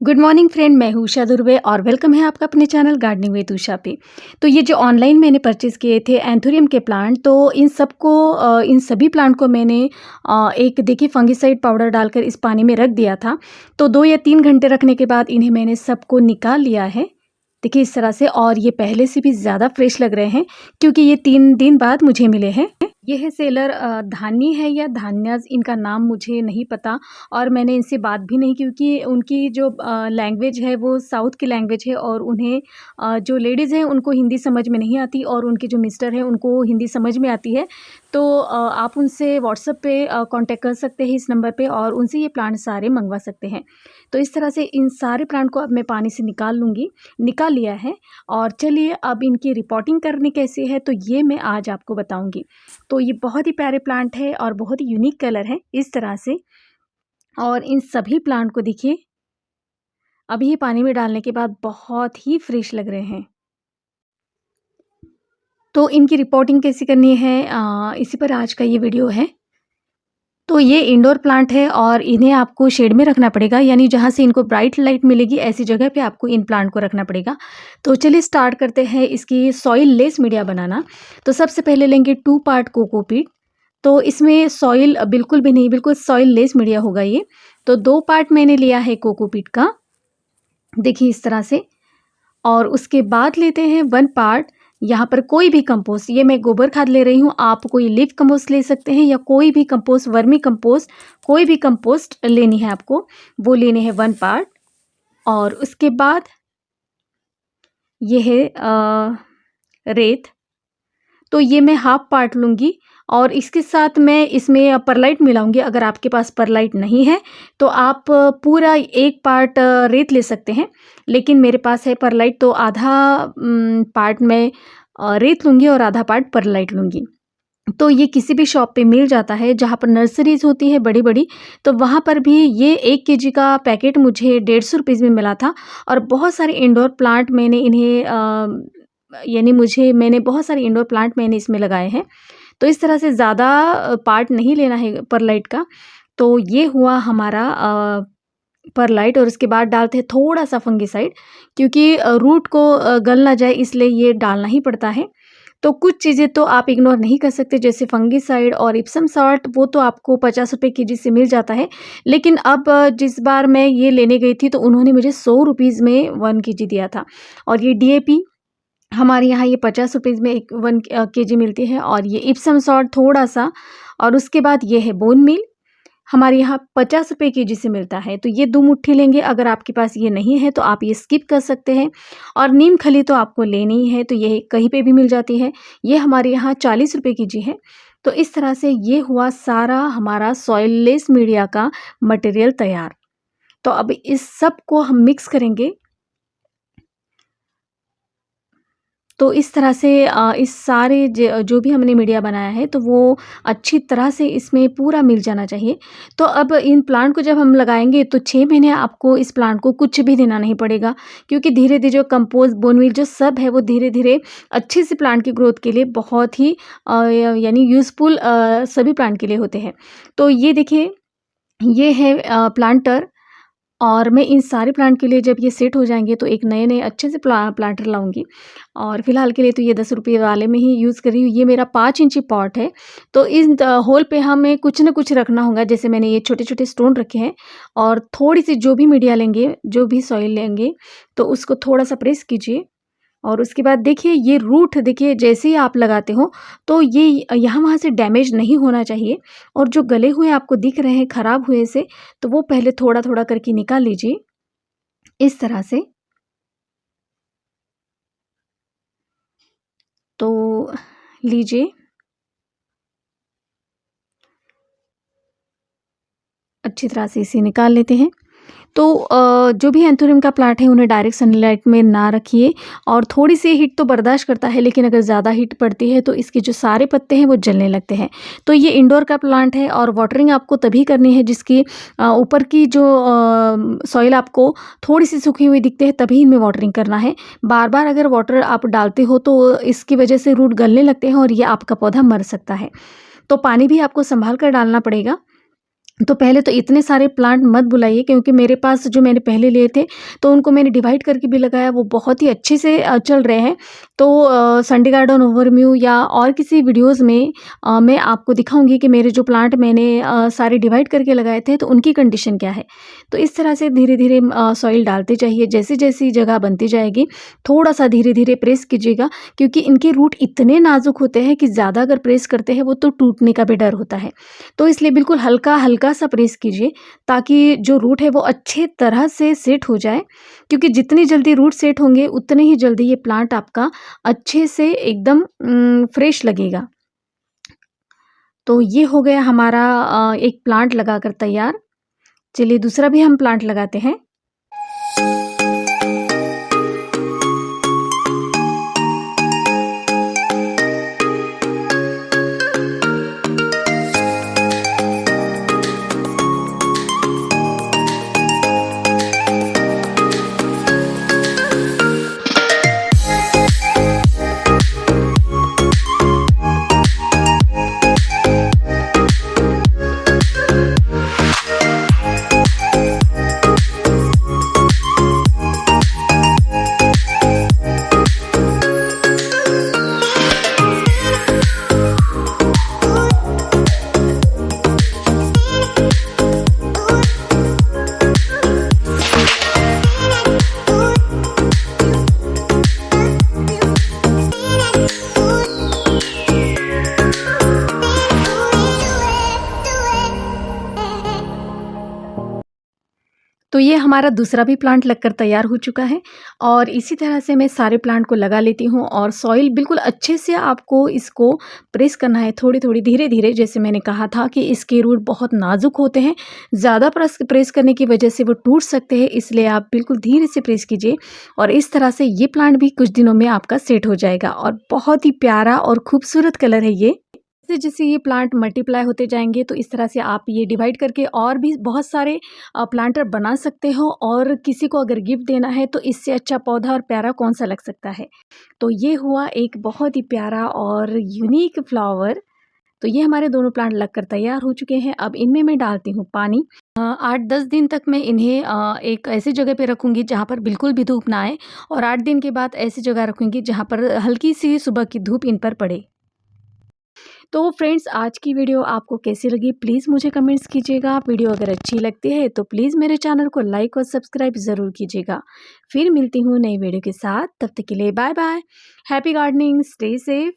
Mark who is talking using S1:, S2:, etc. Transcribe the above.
S1: Good morning friend, मैं हूँ उषा दुर्वे और वेलकम है आपका अपने चैनल गार्डनिंग विद उषा पे। तो ये जो ऑनलाइन मैंने परचेज़ किए थे एंथोरियम के प्लांट, तो इन सभी प्लांट को मैंने एक देखिए फंगिसाइड पाउडर डालकर इस पानी में रख दिया था। तो 2 या 3 घंटे रखने के बाद इन्हें मैंने सबको निकाल लिया है। देखिए इस तरह से, और ये पहले से भी ज़्यादा फ्रेश लग रहे हैं क्योंकि ये 3 दिन बाद मुझे मिले हैं। ये है सेलर, धानी है या धान्याज़, इनका नाम मुझे नहीं पता और मैंने इनसे बात भी नहीं, क्योंकि उनकी जो लैंग्वेज है वो साउथ की लैंग्वेज है और उन्हें जो लेडीज़ हैं उनको हिंदी समझ में नहीं आती और उनके जो मिस्टर हैं उनको हिंदी समझ में आती है। तो आप उनसे व्हाट्सएप पे कॉन्टैक्ट कर सकते हैं इस नंबर पे और उनसे ये प्लांट सारे मंगवा सकते हैं। तो इस तरह से इन सारे प्लांट को अब मैं पानी से निकाल लूँगी, निकाल लिया है। और चलिए अब इनकी रिपोर्टिंग करनी कैसे है तो ये मैं आज आपको बताऊँगी। तो ये बहुत ही प्यारे प्लांट है और बहुत ही यूनिक कलर है इस तरह से। और इन सभी प्लांट को देखिए अभी ये पानी में डालने के बाद बहुत ही फ्रेश लग रहे हैं। तो इनकी रिपोर्टिंग कैसे करनी है, इसी पर आज का ये वीडियो है। तो ये इंडोर प्लांट है और इन्हें आपको शेड में रखना पड़ेगा, यानी जहाँ से इनको ब्राइट लाइट मिलेगी ऐसी जगह पे आपको इन प्लांट को रखना पड़ेगा। तो चलिए स्टार्ट करते हैं इसकी सॉइल लेस मीडिया बनाना। तो सबसे पहले लेंगे 2 पार्ट कोकोपीट। तो इसमें सॉइल बिल्कुल भी नहीं, बिल्कुल सॉइल लेस मीडिया होगा ये। तो 2 पार्ट मैंने लिया है कोकोपीट का, देखिए इस तरह से। और उसके बाद लेते हैं 1 पार्ट, यहाँ पर कोई भी कंपोस्ट, ये मैं गोबर खाद ले रही हूँ, आप कोई लीफ कंपोस्ट ले सकते हैं या कोई भी कंपोस्ट, वर्मी कंपोस्ट, कोई भी कंपोस्ट लेनी है आपको, वो लेने हैं 1 पार्ट। और उसके बाद ये है रेत, तो ये मैं हाफ पार्ट लूँगी और इसके साथ मैं इसमें परलाइट मिलाऊंगी। अगर आपके पास परलाइट नहीं है तो आप पूरा 1 पार्ट रेत ले सकते हैं, लेकिन मेरे पास है परलाइट तो आधा पार्ट मैं रेत लूँगी और आधा पार्ट परलाइट लूँगी। तो ये किसी भी शॉप पे मिल जाता है, जहाँ पर नर्सरीज़ होती है बड़ी-बड़ी, तो वहाँ पर भी ये 1 केजी का पैकेट मुझे 150 रुपीज़ में मिला था। और बहुत सारे इंडोर प्लांट मैंने इन्हें मैंने बहुत सारे इंडोर प्लांट मैंने इसमें लगाए हैं। तो इस तरह से ज़्यादा पार्ट नहीं लेना है परलाइट का। तो ये हुआ हमारा परलाइट, और उसके बाद डालते हैं थोड़ा-सा फंगिसाइड, क्योंकि रूट को गल ना जाए इसलिए ये डालना ही पड़ता है। तो कुछ चीज़ें तो आप इग्नोर नहीं कर सकते, जैसे फंगिसाइड और इप्सम सॉल्ट, वो तो आपको 50 रुपए केजी से मिल जाता है। लेकिन अब जिस बार मैं ये लेने गई थी तो उन्होंने मुझे 100 रुपीज़ में 1 केजी दिया था। और ये डीएपी हमारे यहाँ ये 50 रुपीज़ में 1 केजी मिलती है, और ये इप्सम सॉल्ट थोड़ा-सा। और उसके बाद ये है बोन मील, हमारे यहाँ 50 रुपए केजी से मिलता है। तो ये 2 मुट्ठी लेंगे, अगर आपके पास ये नहीं है तो आप ये स्किप कर सकते हैं। और नीम खली तो आपको लेनी ही है, तो ये कहीं पे भी मिल जाती है। ये हमारे यहाँ 40 रुपए केजी है। तो इस तरह से ये हुआ सारा हमारा सॉइल लेस मीडिया का मटेरियल तैयार। तो अब इस सब को हम मिक्स करेंगे। तो इस तरह से इस सारे जो भी हमने मीडिया बनाया है तो वो अच्छी तरह से इसमें पूरा मिल जाना चाहिए। तो अब इन प्लांट को जब हम लगाएँगे तो 6 महीने आपको इस प्लांट को कुछ भी देना नहीं पड़ेगा, क्योंकि धीरे-धीरे जो कंपोस्ट, बोनमील जो सब है वो धीरे-धीरे अच्छे से प्लांट की ग्रोथ के लिए बहुत ही यानी यूज़फुल सभी प्लांट के लिए होते हैं। तो ये देखिए, ये है प्लांटर। और मैं इन सारे प्लांट के लिए जब ये सेट हो जाएँगे तो एक नए-नए अच्छे से प्लांटर लाऊँगी। और फ़िलहाल के लिए तो ये 10 रुपये वाले में ही यूज़ कर रही हूँ। ये मेरा 5 इंची पॉट है, तो इस होल पे हमें कुछ न कुछ रखना होगा। जैसे मैंने ये छोटे-छोटे स्टोन रखे हैं, और थोड़ी-सी जो भी मीडिया लेंगे, जो भी सॉइल लेंगे, तो उसको थोड़ा-सा प्रेस कीजिए। और उसके बाद देखिए ये रूट, देखिए जैसे ही आप लगाते हो तो ये यहाँ-वहाँ से डैमेज नहीं होना चाहिए। और जो गले हुए आपको दिख रहे हैं ख़राब हुए से, तो वो पहले थोड़ा-थोड़ा करके निकाल लीजिए, इस तरह से। तो लीजिए, अच्छी तरह से इसे निकाल लेते हैं। तो जो भी एंथोरियम का प्लांट है उन्हें डायरेक्ट सनलाइट में ना रखिए। और थोड़ी सी हीट तो बर्दाश्त करता है, लेकिन अगर ज़्यादा हीट पड़ती है तो इसके जो सारे पत्ते हैं वो जलने लगते हैं। तो ये इंडोर का प्लांट है और वाटरिंग आपको तभी करनी है जिसकी ऊपर की जो सॉइल आपको थोड़ी सी सूखी हुई दिखते हैं, तभी इनमें वाटरिंग करना है। बार बार अगर वाटर आप डालते हो तो इसकी वजह से रूट गलने लगते हैं और ये आपका पौधा मर सकता है। तो पानी भी आपको संभाल कर डालना पड़ेगा। तो पहले तो इतने सारे प्लांट मत बुलाइए, क्योंकि मेरे पास जो मैंने पहले लिए थे तो उनको मैंने डिवाइड करके भी लगाया, वो बहुत ही अच्छे से चल रहे हैं। तो संडे गार्डन ओवरव्यू या और किसी वीडियोस में मैं आपको दिखाऊंगी कि मेरे जो प्लांट मैंने सारे डिवाइड करके लगाए थे तो उनकी कंडीशन क्या है। तो इस तरह से धीरे धीरे सॉइल डालते जाइए, जैसी जैसी जगह बनती जाएगी थोड़ा सा धीरे धीरे प्रेस कीजिएगा, क्योंकि इनके रूट इतने नाजुक होते हैं कि ज़्यादा अगर प्रेस करते हैं वो तो टूटने का भी डर होता है। तो इसलिए बिल्कुल हल्का-हल्का सा प्रेस कीजिए, ताकि जो रूट है वो अच्छे तरह से सेट हो जाए, क्योंकि जितनी जल्दी रूट सेट होंगे उतने ही जल्दी ये प्लांट आपका अच्छे से एकदम फ्रेश लगेगा। तो ये हो गया हमारा एक प्लांट लगाकर तैयार। चलिए दूसरा भी हम प्लांट लगाते हैं। तो ये हमारा दूसरा भी प्लांट लगकर तैयार हो चुका है, और इसी तरह से मैं सारे प्लांट को लगा लेती हूँ। और सॉइल बिल्कुल अच्छे से आपको इसको प्रेस करना है, थोड़ी-थोड़ी धीरे-धीरे। जैसे मैंने कहा था कि इसके रूट बहुत नाज़ुक होते हैं, ज़्यादा प्रेस करने की वजह से वो टूट सकते हैं, इसलिए आप बिल्कुल धीरे से प्रेस कीजिए। और इस तरह से ये प्लांट भी कुछ दिनों में आपका सेट हो जाएगा, और बहुत ही प्यारा और खूबसूरत कलर है ये। जैसे-जैसे ये प्लांट मल्टीप्लाई होते जाएँगे तो इस तरह से आप ये डिवाइड करके और भी बहुत सारे प्लांटर बना सकते हो, और किसी को अगर गिफ्ट देना है तो इससे अच्छा पौधा और प्यारा कौन-सा लग सकता है। तो ये हुआ एक बहुत ही प्यारा और यूनिक फ्लावर। तो ये हमारे दोनों प्लांट लगकर तैयार हो चुके हैं। अब इनमें मैं डालती हूँ पानी। 8-10 दिन तक मैं इन्हें एक ऐसी जगह पे रखूँगी जहाँ पर बिल्कुल भी धूप ना आए, और 8 दिन के बाद ऐसी जगह रखूँगी जहाँ पर हल्की-सी सुबह की धूप इन पर पड़े। तो फ्रेंड्स, आज की वीडियो आपको कैसी लगी प्लीज़ मुझे कमेंट्स कीजिएगा। वीडियो अगर अच्छी लगती है तो प्लीज़ मेरे चैनल को लाइक और सब्सक्राइब ज़रूर कीजिएगा। फिर मिलती हूँ नई वीडियो के साथ, तब तक के लिए bye bye. Happy gardening, stay safe.